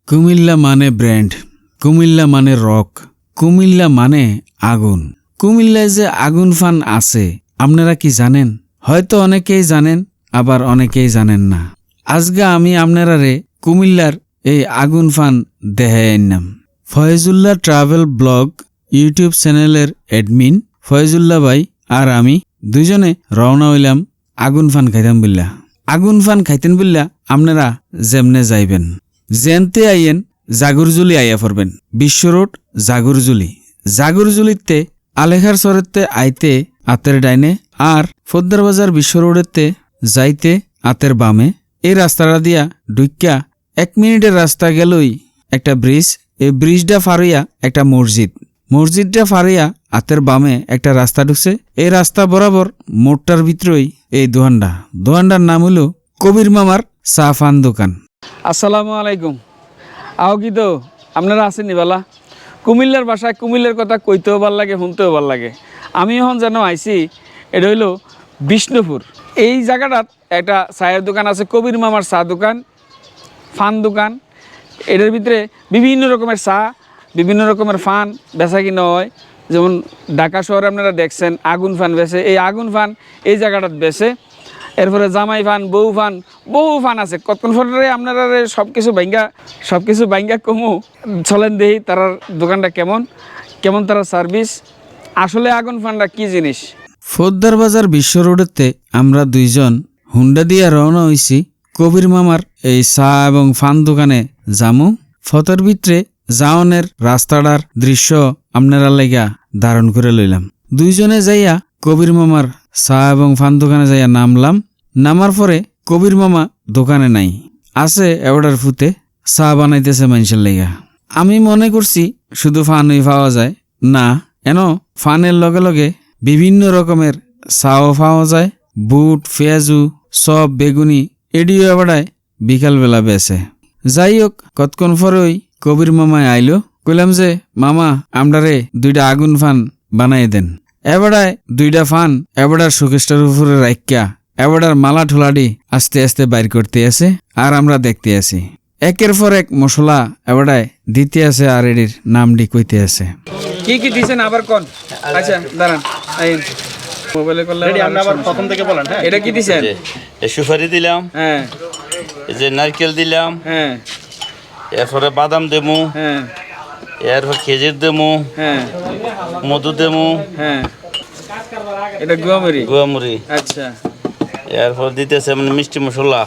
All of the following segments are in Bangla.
কুমিল্লা মানে ব্র্যান্ড, কুমিল্লা মানে রক, কুমিল্লা মানে আগুন। কুমিল্লায় যে আগুন ফান আছে আপনারা কি জানেন? হয়তো অনেকেই জানেন, আবার অনেকেই জানেন না। আজকে আমি আপনারারে কুমিল্লার এই আগুন ফান দেখাই আনলাম। ফয়েজুল্লাহ ট্রাভেল ব্লগ ইউটিউব চ্যানেলের অ্যাডমিন ফয়েজুল্লাহ ভাই আর আমি দুজনে রওনা হইলাম আগুন ফান খাইতাম বললা। আগুন ফান খাইতেন বললা আপনারা যেমনে যাইবেন, জেনতে আইয়েন জাগুরজুলি আইয়া পড়বেন। বিশ্ব রোড জাগুরজুলি, জাগুরজুলিতে আলেখার সরেতে আইতে আতের ডাইনে আর ফদ্দার বাজার বিশ্ব রোডেতে যাইতে আতের বামে। এই রাস্তাটা দিয়া ঢুইক্কা 1 মিনিটের রাস্তা গেলই একটা ব্রিজ। এই ব্রিজটা ফারিয়া একটা মসজিদ, মসজিদটা ফারিয়া আতের বামে একটা রাস্তা ঢুকছে। এই রাস্তা বরাবর মোড়টার ভিতরেই এই দোকানটার নাম হলো কবির মামার চা ফান দোকান। আসসালামু আলাইকুম। আও কি তো আপনারা আসেননি বালা? কুমিল্লার ভাষায় কুমিল্লার কথা কইতেও ভাল লাগে, শুনতেও ভাল লাগে। আমি এখন যেন আইছি, এটা হইলো বিষ্ণুপুর। এই জায়গাটাত একটা চায়ের দোকান আছে, কবির মামার চা দোকান, ফান দোকান। এটার ভিতরে বিভিন্ন রকমের চা, বিভিন্ন রকমের ফান বেচা কিনা হয়। যেমন ঢাকা শহরে আপনারা দেখছেন আগুন ফান বেচে, এই আগুন ফান এই জায়গাটাত বেচে। এরপরে জামাই ফান, বহু ফান আছে। কতক্ষণ ফটোরে আপনারা সব কিছু বাইঙ্গা কমু চলেন দেই তার দোকানটা কেমন তার সার্ভিস, আসলে আগুন ফানটা কি জিনিস। ফোদ্দার বাজার বিশ্ব রোডেতে আমরা দুইজন হুন্ডা দিয়া রওনা হইছি কবির মামার এই চা এবং ফান দোকানে যামু। ফটোর ভিতরে যাওনের রাস্তাটার দৃশ্য আপনারা লাইগা ধারণ করে লইলাম। দুইজনে যাইয়া কবির মামার চা এবং ফান দোকানে যাইয়া নামলাম। নামার পরে কবির মামা দোকানে নাই, আছে এবারের ফুতে চা বানাইতেছে মানুষের লাইগা। আমি মনে করছি শুধু ফানই পাওয়া যায়, না, এন ফানের লগে লগে বিভিন্ন রকমের চাও পাওয়া যায়। বুট, পেঁয়াজু, সব, বেগুনি এডিও এবারায় বিকালবেলা বেছে। যাই হোক, কতক্ষণ পরেই কবির মামায় আইলো। কইলাম যে মামা আমরারে 2টা আগুন ফান বানাই দেন। এবারায় 2টা ফান এবারার শোকেসটার উপরে রাখিয়া এবারার মালা ঠোলাডি আস্তে আস্তে বাইর করতে আছে আর আমরা দেখতে আছি। একের পর এক মশলা এবারায় দিতে আছে আর এটির নামটি কইতে আছে। কি কি দিছেন আবার কোন? আচ্ছা দাঁড়ান, আইন মোবাইলে করলে আপনি আবার প্রথম থেকে বলেন। হ্যাঁ, এটা কি দিছেন? এই সুপারি দিলাম, হ্যাঁ, এই যে নারকেল দিলাম, হ্যাঁ, এরপরে বাদাম দেমু, হ্যাঁ, এরপর খেজুর দেমু, হ্যাঁ, মধু দেমু, হ্যাঁ, এটা গুয়ামরি। আচ্ছা, এরপর দিতেছে মানে মিষ্টি মশলা,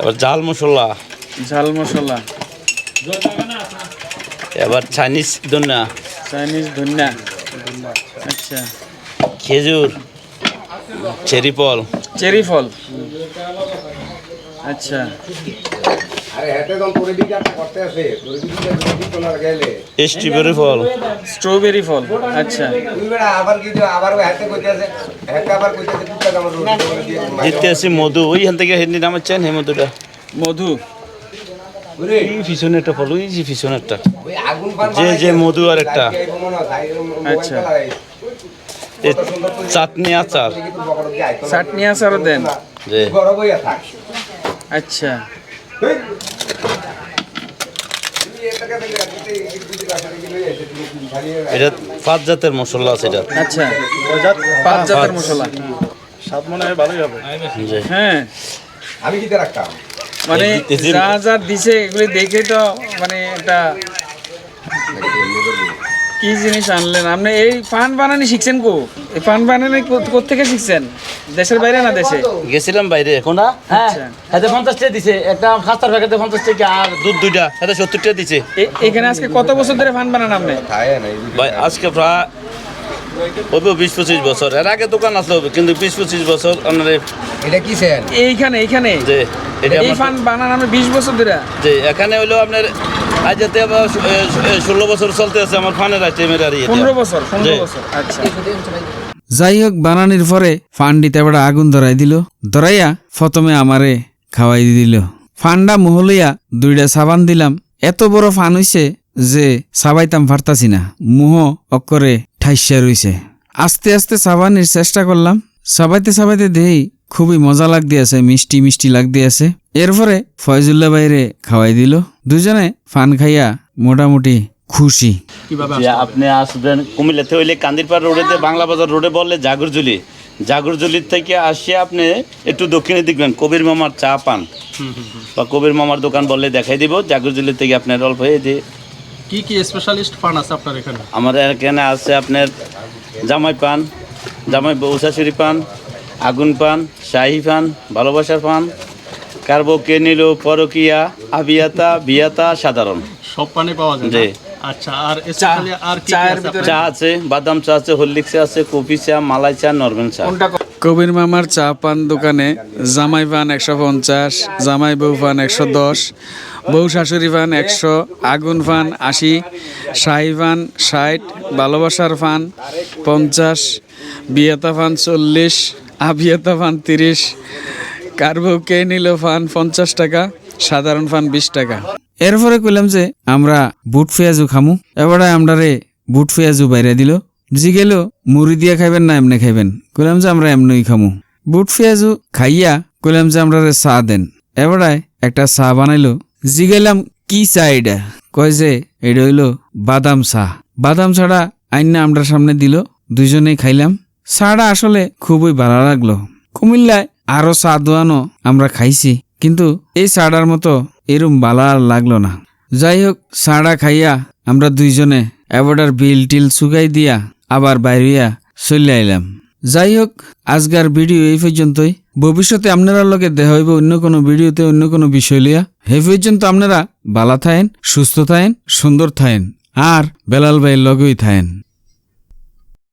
এবার ঝাল মশলা, এবার চাইনিজ ধনিয়া, আচ্ছা, খেজুর, চেরি ফল, আচ্ছা, স্ট্রবেরি ফল, আচ্ছা, দিতেছি মধু। ওইখান থেকে হেঁটে নামাচ্ছেন হে মধু পিছনে একটা ফল, ওই যে পিছনে একটা যে মধু আর একটা, আচ্ছা, চাটনি আচারও দেন। যে আচ্ছা, এটা 5 জাতের মশলা আছে এটা। আচ্ছা, 5 জাতের মশলা, স্বাদ মনে হয় ভালোই হবে। হ্যাঁ, আমি কি রাখতাম মানে যা দিছে এগুলি দেখে তো মানে একটা কি জিনিস আনলেন আপনি। এই পান বানানি শিখছেন এই পান বানানি কোত্থেকে শিখছেন? দেশের বাইরে না দেশে? গেছিলাম বাইরে। এখন হ্যাঁ, এতে 50 টাকা দিছে একটা খাস্তার প্যাকেটে, 50 টাকা, আর দুধ 2টা এতে 70 টাকা দিছে। এখানে আজকে কত বছর ধরে পান বানান আপনি? ভাই আজকে প্রায় 20-25 বছর। এর আগে দোকান আসলো, কিন্তু 20-25 বছর আপনার এটা কি স্যার? এইখানে যে এই পান বানান আপনি 20 বছর ধরে? যে এখানে হইলো আপনার আজ যাতে 16 বছর চলতে আছে আমার ফানের আইটেমের। আর 15 বছর। আচ্ছা, যাই হোক, বানানির পরে ফান্ডিতে এবার আগুন ধরাইয়া প্রথমে আমারে খাওয়াই দিল। ফান্ডা মুহলিয়া 2টা সাবান দিলাম। এত বড় ফান হইছে যে সাবাইতাম পারতাছি না, মুহ অক্ষরে ঠাইসা রইছে। আস্তে আস্তে সাবানির চেষ্টা করলাম, সাবাইতে সাবাইতে দেই খুবই মজা লাগতে আছে, মিষ্টি মিষ্টি লাগতে আছে। এরপরে ফয়জুল্লাহ বাইরে খাওয়াই দিল। দুজনে ফান খাইয়া মোটামুটি খুশি। যে আপনি আসবেন কুমিল্লাতে হইলে কান্দিরপাড় রোডেতে বাংলা বাজার রোডে বললে জাগরজুলি, জাগরজুলির থেকে আসে আপনি একটু দক্ষিণে দেখবেন কবির মামার চা পান বা কবির মামার দোকান বললে দেখাই দিব। জাগরজুলি থেকে আপনার অল্প এই যে কি কি স্পেশালিস্ট পান আছে আপনার এখানে? আমাদের এখানে আছে আপনার জামাই পান, জামাই বউ শাশুড়ি পান, আগুন পান, শাহি পান, ভালোবাসার পান, কার্বো কে নিল, পরকিয়া, আবিয়াতা, বিয়াতা, সাধারণ। সব পানি পাওয়া যায় জি। না? আচ্ছা, আর স্পেশালি আর কি কি আছে আপনার? চা আছে, বাদাম চা আছে, হরলিক্স চা আছে, কফি চা, মালাই চা, নরমাল চা। কবির মামার চা পান দোকানে জামাই পান 150, জামাই বউ পান 110, বউ শাশুড়ি পান 100, আগুন পান 80, শাহি পান 60, ভালোবাসার পান 50, বিয়াতা পান 40, আবিয়াতা পান 30, কার্বো কে নিল পান 50 টাকা, সাধারণ পান 20 টাকা। এরপরে কইলাম যে আমরা বুট পেঁয়াজু খামু। এবারে আমরা রে বুট পেঁয়াজু বাইরে দিল। জি গেল মুড়ি দিয়া খাইবেন না এমনি খাইবেন? কইলাম যে আমরা এমনই খামু। বুট পেঁয়াজু খাইয়া কইলাম যে আমরা রে চা দেন। এবারে একটা চা বানাইলো। জি গেলাম কি চা এটা? কয় যে এটা হইলো বাদাম চা। বাদাম ছাড়া আইনা আমরার সামনে দিল, দুইজনেই খাইলাম। চাটা আসলে খুবই ভালো লাগলো। কুমিল্লায় আরো চা দোয়ানো আমরা খাইছি, কিন্তু এই চাটার মতো এরম ভালো আর লাগলো না। যাই হোক, চাটা খাইয়া আমরা দুইজনে এবারটার বিল টিল চুকাই দিয়া আবার বাইরিয়া চলে আইলাম। যাই হোক, আজকের ভিডিও এই পর্যন্তই। ভবিষ্যতে আপনারা লগে দেখা হইব অন্য কোনো ভিডিওতে অন্য কোনো বিষয় লিয়া। এই পর্যন্ত আপনারা ভালো থাকেন, সুস্থ থাকেন, সুন্দর থাকেন আর বেলাল ভাইয়ের লগেই থাকেন।